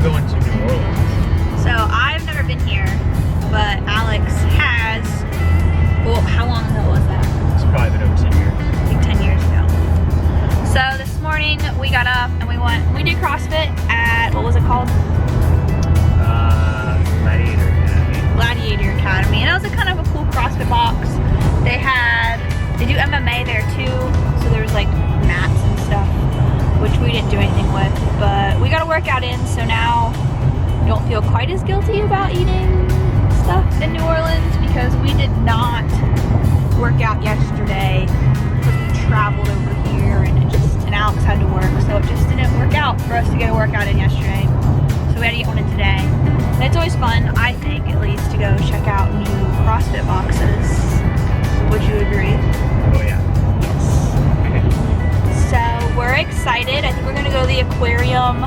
going to New Orleans? So I've never been here, but Alex has. Well, how long ago was that? It's probably been over 10 years. I think 10 years ago. So this morning we got up and we did CrossFit at, what was it called? Gladiator Academy. Gladiator Academy. And it was a kind of a cool CrossFit box. They do MMA there too. So there was like mats and stuff, which we didn't do anything with. But we got a workout in, so now we don't feel quite as guilty about eating stuff in New Orleans, because we did not work out yesterday because we traveled over here and Alex had to work, so it just didn't work out for us to get a workout in yesterday. So we had to get one in today. And it's always fun, I think, at least, to go check out new CrossFit boxes. Would you agree? Oh yeah. Yes. So we're excited. I think we're gonna go to the aquarium.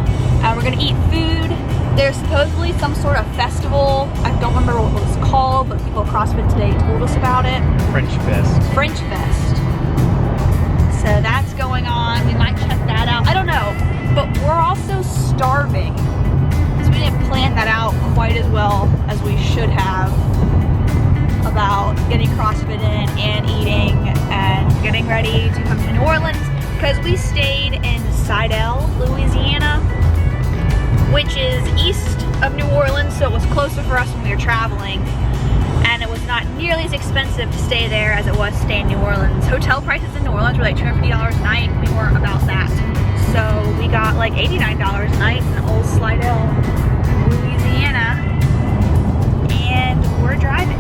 We're gonna eat food. There's supposedly some sort of festival. I don't remember what it was called, but people at CrossFit today told us about it. French Fest. French Fest. So that's going on. We might check that out. I don't know, but we're also starving. So we didn't plan that out quite as well as we should have about getting CrossFit in and eating and getting ready to come to New Orleans, because we stayed in Sidel, Louisiana, which is east of New Orleans, so it was closer for us when we were traveling. And it was not nearly as expensive to stay there as it was to stay in New Orleans. Hotel prices in New Orleans were like $250 a night. We weren't about that. So we got like $89 a night in Old Slidell, Louisiana. And we're driving.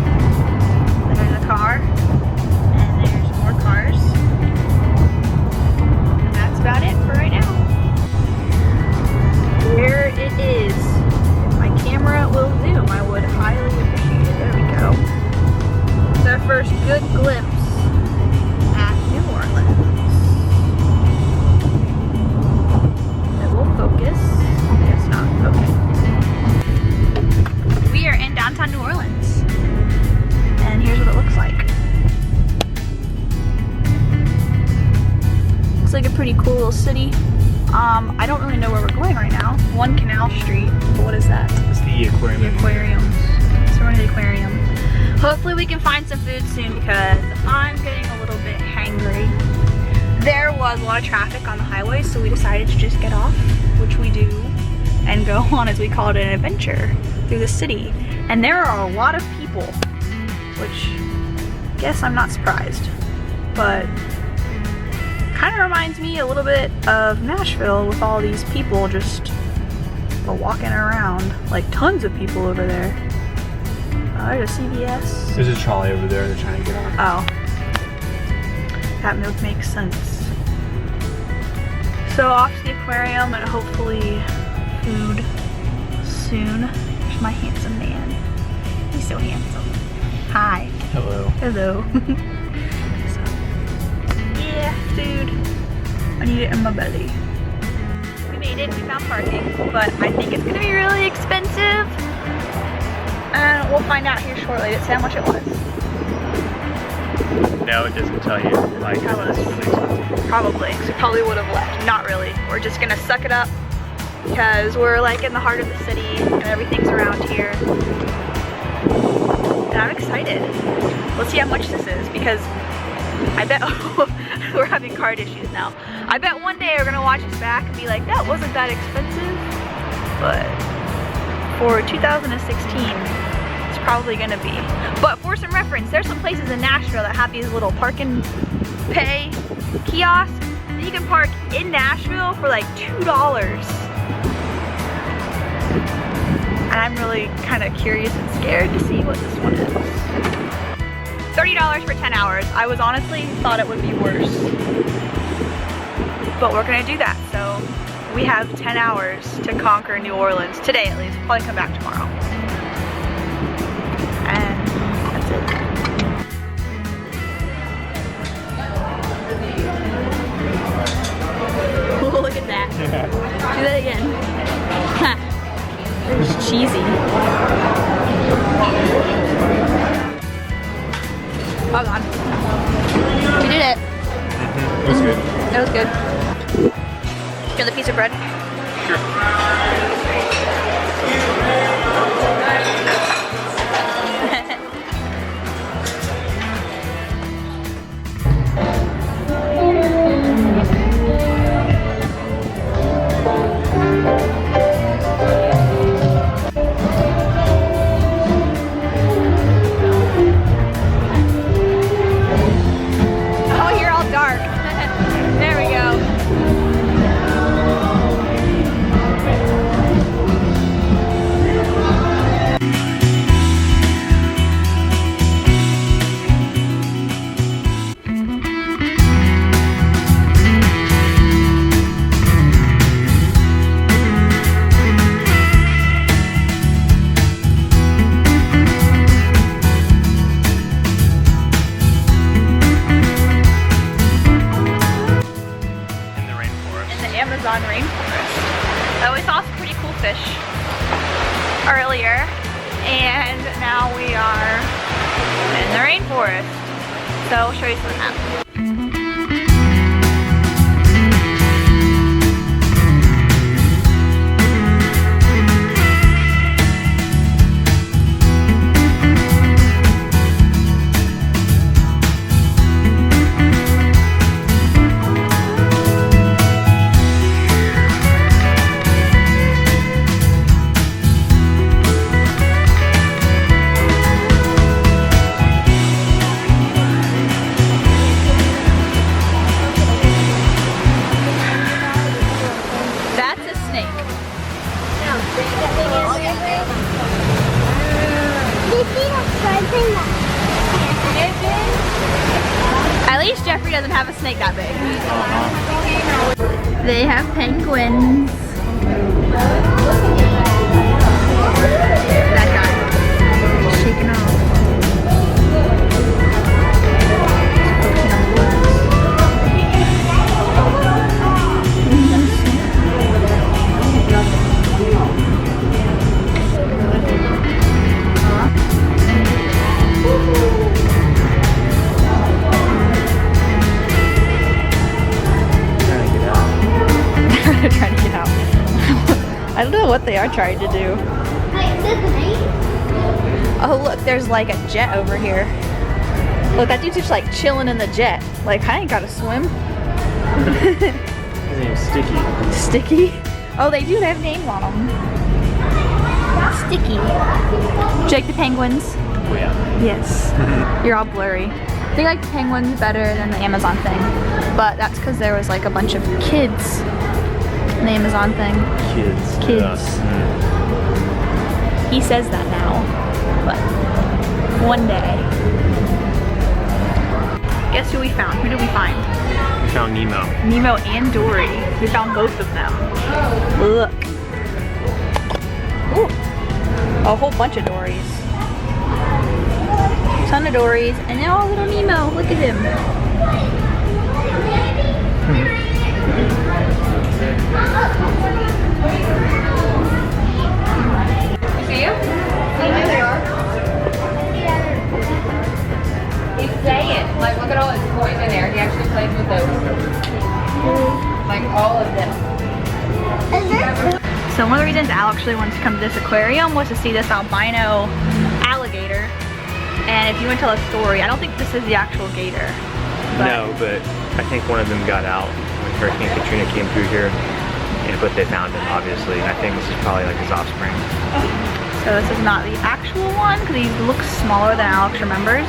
There's a car, and there's more cars. And that's about it for right now. There it is. If my camera will zoom, I would highly appreciate it. There we go. It's our first good glimpse at New Orleans. It will focus. It's not. Okay. We are in downtown New Orleans. And here's what it looks like. Looks like a pretty cool little city. I don't really know where we're going right now. One Canal Street. But what is that? It's the aquarium. The aquariums. So we're in the aquarium. Hopefully we can find some food soon, because I'm getting a little bit hangry. There was a lot of traffic on the highway, so we decided to just get off, which we do, and go on, as we call it, an adventure through the city. And there are a lot of people, which I guess I'm not surprised, but kind of reminds me a little bit of Nashville with all these people just walking around, like tons of people over there. There's a CVS. There's a trolley over there they're trying to get on. Oh. That makes sense. So off to the aquarium and hopefully food soon. There's my handsome man. He's so handsome. Hi. Hello. Hello. So, yeah, food. I need it in my belly. We made it. We found parking, but I think it's gonna be really expensive. And we'll find out here shortly. Did it say how much it was? No, it doesn't tell you. Like, Tell it's us. really expensive. Probably, because we probably would have left. Not really. We're just gonna suck it up, because we're like in the heart of the city and everything's around here. And I'm excited. Let's see how much this is, because I bet we're having card issues now. I bet one day we're gonna watch this back and be like, that wasn't that expensive, but for 2016, it's probably gonna be. But for some reference, there's some places in Nashville that have these little park and pay kiosks that you can park in Nashville for like $2. And I'm really kind of curious and scared to see what this one is. $30 for 10 hours. I was honestly thought it would be worse. But we're gonna do that, so we have 10 hours to conquer New Orleans, today at least. We'll probably come back tomorrow. And that's it. Oh, look at that. Do that again. It's cheesy. Oh god. We did it. It was good. It was good. Get the piece of bread. Oh, you're all dark. There we go. In the rainforest. In the Amazon rainforest. Oh, we saw some pretty cool fish earlier, and now we are in the rainforest. So I'll show you some of that. That's a snake. At least Jeffrey doesn't have a snake that big. They have penguins. That guy shaking off. They're trying to get out. I don't know what they are trying to do. Oh look, there's like a jet over here. Look, that dude's just like chilling in the jet. Like, I ain't gotta swim. His name's Sticky. Sticky? Oh, they do have names on them. Sticky. Jake the penguins? Oh yeah. Yes. You're all blurry. They like the penguins better than the Amazon thing, but that's because there was like a bunch of kids in the Amazon thing. Kids. Kids. He says that now, but one day. Guess who we found? Who did we find? We found Nemo. Nemo and Dory. We found both of them. Look. Ooh. A whole bunch of Dories. Ton of Dories, and now little Nemo. Look at him. You see him? There they are. He's saying, like, look at all his toys in there. He actually plays with those. Like, all of them. So one of the reasons Al actually wanted to come to this aquarium was to see this albino alligator. And if you want to tell a story, I don't think this is the actual gator. No, but I think one of them got out when Hurricane Katrina came through here, but they found him, obviously. And I think this is probably like his offspring. So this is not the actual one because he looks smaller than Alex remembers.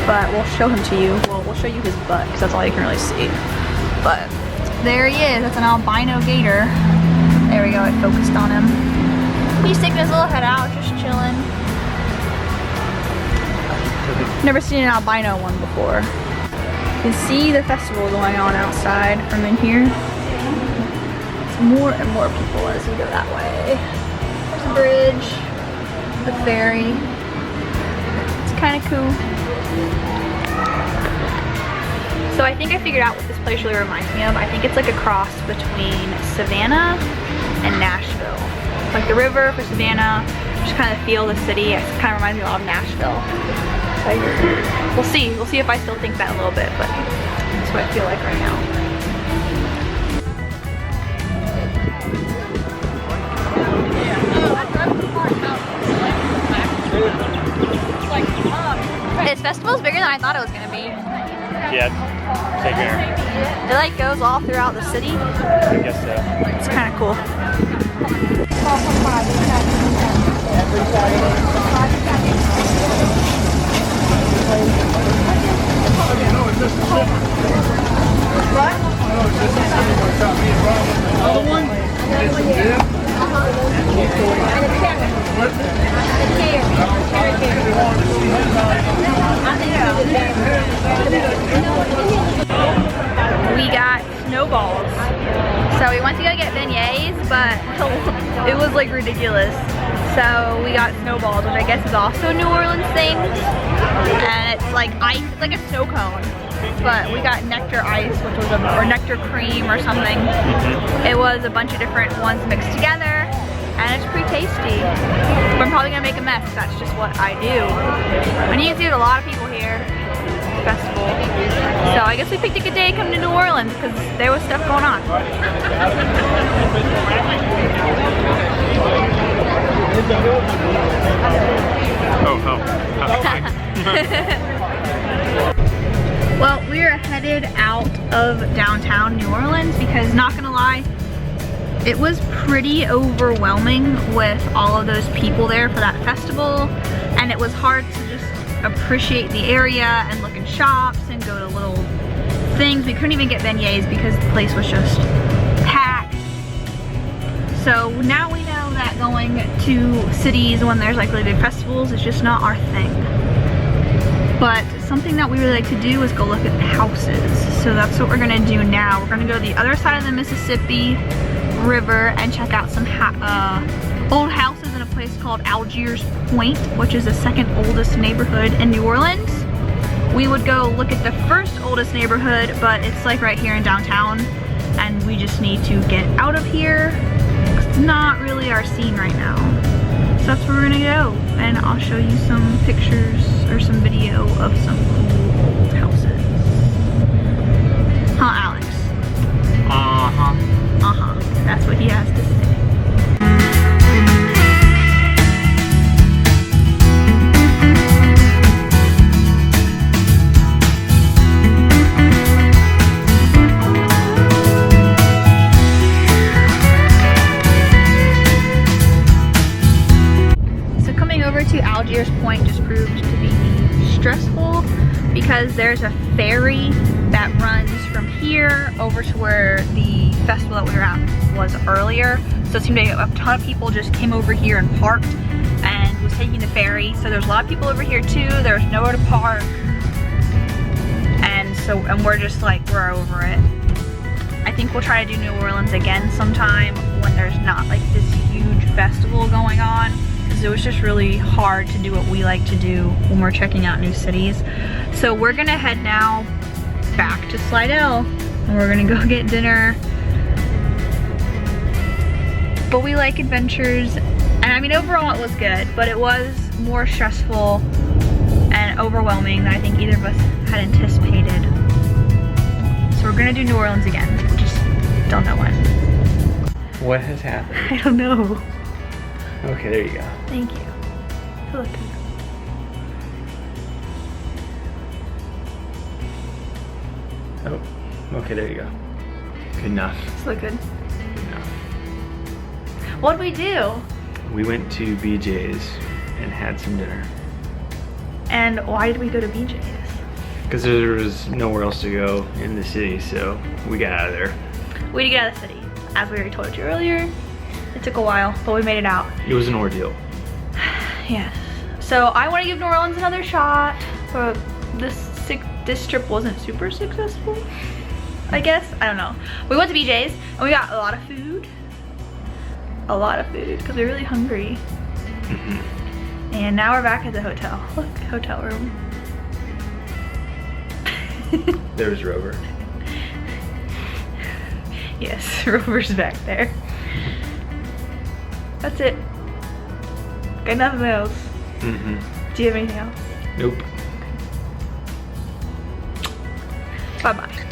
But we'll show him to you. We'll show you his butt because that's all you can really see. But there he is. That's an albino gator. There we go. It focused on him. He's sticking his little head out, just chilling. Never seen an albino one before. You can see the festival going on outside from in here. It's more and more people as you go that way. There's a bridge, the ferry. It's kind of cool. So I think I figured out what this place really reminds me of. I think it's like a cross between Savannah and Nashville. Like the river for Savannah, just kind of feel the city. It kind of reminds me a lot of Nashville. Like, we'll see if I still think that a little bit, but that's what I feel like right now. festival's bigger than I thought it was gonna be. Yeah, bigger. It like goes all throughout the city. I guess so. It's kind of cool. We got snowballs. So we went to go get beignets, but it was like ridiculous. So we got snowballs, which I guess is also a New Orleans thing. And it's like ice, it's like a snow cone. But we got nectar ice, which was or nectar cream or something. It was a bunch of different ones mixed together, and it's pretty tasty. But I'm probably gonna make a mess. That's just what I do. And you can see there's a lot of people here. Festival. So I guess we picked a good day coming to New Orleans because there was stuff going on. Well, we are headed out of downtown New Orleans because, not gonna lie, it was pretty overwhelming with all of those people there for that festival, and it was hard to just appreciate the area and look in shops and go to little things. We couldn't even get beignets because the place was just packed. So now we know that going to cities when there's like really big festivals is just not our thing. But something that we really like to do is go look at houses. So that's what we're gonna do now. We're gonna go to the other side of the Mississippi River and check out some old houses in a place called Algiers Point, which is the second oldest neighborhood in New Orleans. We would go look at the first oldest neighborhood, but it's like right here in downtown, and we just need to get out of here. It's not really our scene right now. So that's where we're gonna go, and I'll show you some pictures or some video of some cool old houses. Huh, Alex? Uh-huh. Uh-huh. That's what he has to say. To Algiers Point just proved to be stressful because there's a ferry that runs from here over to where the festival that we were at was earlier. So it seemed like a ton of people just came over here and parked and was taking the ferry. So there's a lot of people over here too. There's nowhere to park. And we're just like, we're over it. I think we'll try to do New Orleans again sometime when there's not like this huge festival going on. It was just really hard to do what we like to do when we're checking out new cities. So we're gonna head now back to Slidell and we're gonna go get dinner. But we like adventures, and I mean overall it was good, but it was more stressful and overwhelming than I think either of us had anticipated. So we're gonna do New Orleans again, just don't know when. What has happened? I don't know. Okay, there you go. Thank you. Look. Oh, okay, there you go. Good enough. Does look good? Good enough. What'd we do? We went to BJ's and had some dinner. And why did we go to BJ's? Because there was nowhere else to go in the city, so we got out of there. We had to get out of the city. As we already told you earlier, it took a while, but we made it out. It was an ordeal. Yes. So I want to give New Orleans another shot, but this trip wasn't super successful, I guess. I don't know. We went to BJ's and we got a lot of food. A lot of food, because we're really hungry. And now we're back at the hotel. Look, hotel room. There's Rover. Yes, Rover's back there. That's it. Got nothing else. Do you have anything else? Nope. Bye-bye.